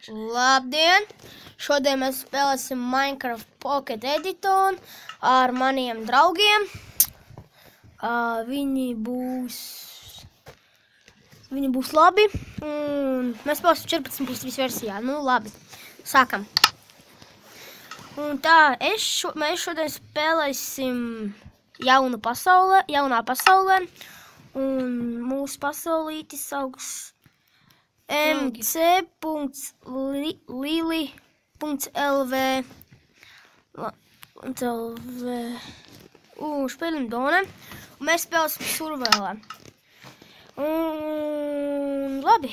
Labdien! Šodien mēs spēlēsim Minecraft Pocket Edition ar maniem draugiem. Viņi būs labi. Mēs spēlēsim 14.3 versijā. Nu, labi. Sākam. Un tā, mēs šodien spēlēsim jaunā pasaulē. Un mūsu pasaulītis sauks mc.lili.lv Spēlim Dona. Un mēs spēlēsim survēlē. Un labi,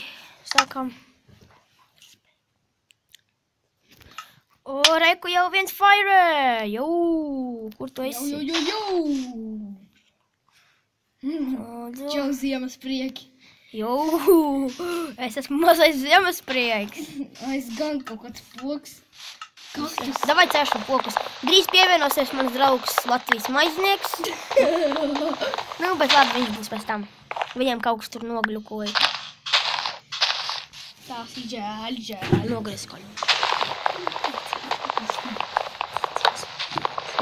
sākam. O, reku jau viens fire! Jau, kur tu esi? Čau ziemas prieki. Jau, es esmu mazais ziemas prieks. Es gan kaut kāds poks. Kaktus. Davai cēšam pokus. Drīz pievienosies mans draugs Latvijas maiznieks. Nu, bet labi, viņš būs pēc tam. Viņam kaut kas tur nogļukoja. Tās ir žēl. Nogriezkoļu.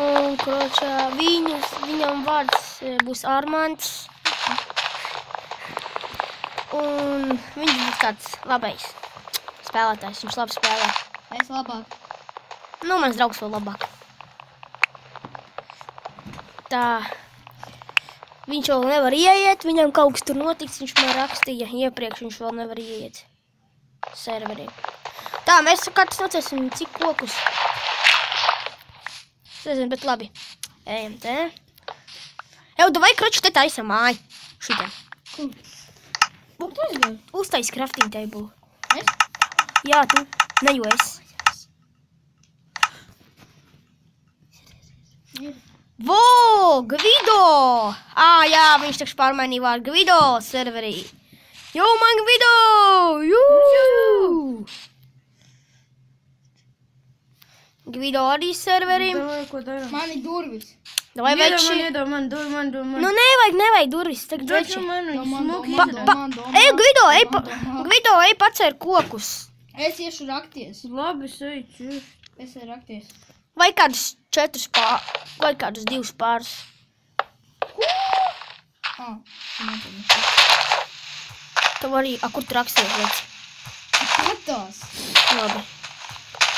Un, kročā, viņam vārds būs Armands. Un viņš būs kāds labais spēlētājs. Viņš labi spēlē. Es labāk. Nu, mans draugs vēl labāk. Tā. Viņš vēl nevar ieiet. Viņam kaut kas tur notiks. Viņš man rakstīja iepriekš. Viņš vēl nevar ieiet serverī. Tā, mēs katrs nocēsim cik kokus. Es nezinu, bet labi. Ejam te. Davai, kroči, te taisa māju. Šitiem. Kur? Kur tu aizgāji? Uztais crafting table. Es? Jā, tu. Ne, jo es. Vo, Gvido! Jā, viņš taču pārmainīja vārdu Gvido serverī. Jo, man Gvido! Jū! Gvido arī serverī. Davai, ko dara? Man ir durvis. Davai veči. Iedod man. Nu, nevajag durvis. Tagad veči. Gvido, ej pacēr kokus. Es iešu rakties. Labi, seici. Es eju rakties. Vai kādus 4 pārus, vai kādus 2 pārus. Tev arī, kur tu raksties, veci? Katās. Labi.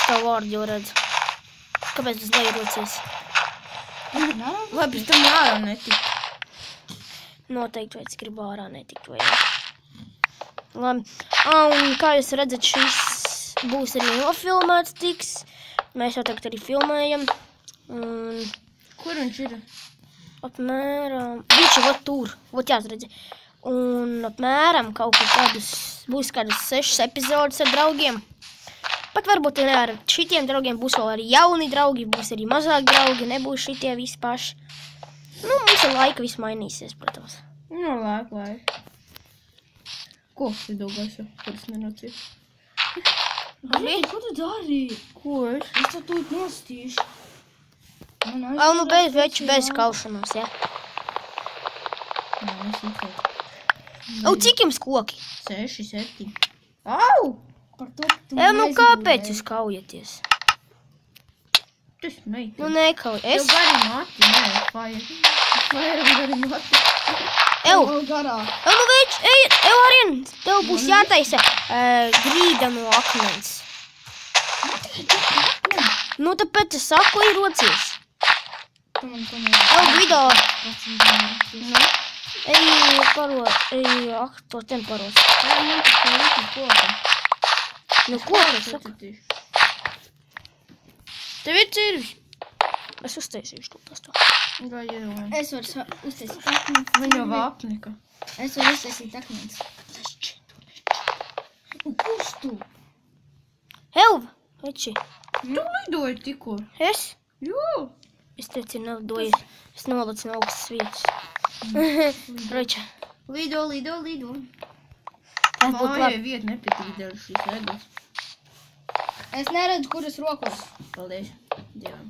Tev vārdu jau redzu. Kāpēc tas leju rocies? Labi, tam ārā netikt. Noteikti vēc gribu ārā netikt, vai jā. Labi. Un kā jūs redzat, šis būs arī nofilmēts tiks. Mēs jau tagad arī filmējam. Kur viņš ir? Apmēram... Viņš jau tur. Vot jāsredzi. Un apmēram kaut kādus... Būs kādas 6 epizodes ar draugiem. Pat varbūt ne ar šitiem draugiem. Būs vēl arī jauni draugi. Būs arī mazāk draugi. Nebūs šitie visi paši. Nu, mums ar laika viss mainīsies, protams. Nu, laika. Ko tu domāsi, kuras nenocīju? Ko tu dari? Ko es? Es to tūt nostīšu. Nu, bez kaušanos, jā. Nē, es īkot. Cik jums koki? 6, 7. Au! Par to tu Nu, kāpēc jūs kaujaties? Tas meitini. Nu, nekauj. Tev gari mati, nē, fire. Fire gari mati. Vēl garā. Nu, več, Arien, tev būs jātaisa grīda no akmens. Nu, tāpēc es saku, ir rocies. Gvido. To ten paros. Nu, ko es saku? Tev ir cirvis. Es uztaisīšu to. Es varu uztaisīt akmens. Viņa vāpnika. Es varu uztaisīt akmens. Kurš tu? Veči. Tu lidoji tikko. Es? Jū. Es teicu, nelidoju. Es nolacu no augstas vietas. Roča. Lido. Tas būtu Mājai labi. vieta nepatīk dēļ šīs eglas. Es neredzu, kuras rokos. Paldies Dievam.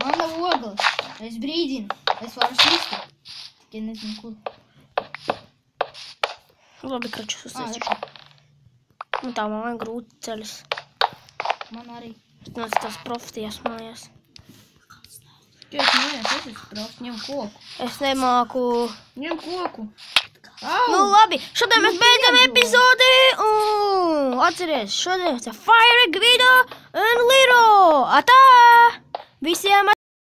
Man nav ogles. Es brīdinu. Es varu slistu. Tikai nezinu, kur. Labi, kračus uztaisīšu. Un tā māja grūti ceļas. Man arī. Es tās profitijas mājās. Tiek mājās, es esmu profs, ņem koku. Es nemāku. Ņem koku. Nu labi, šodien mēs beidzam epizodi un atceries, šodien ir Fire, Guido un Liro. Atā! Visiem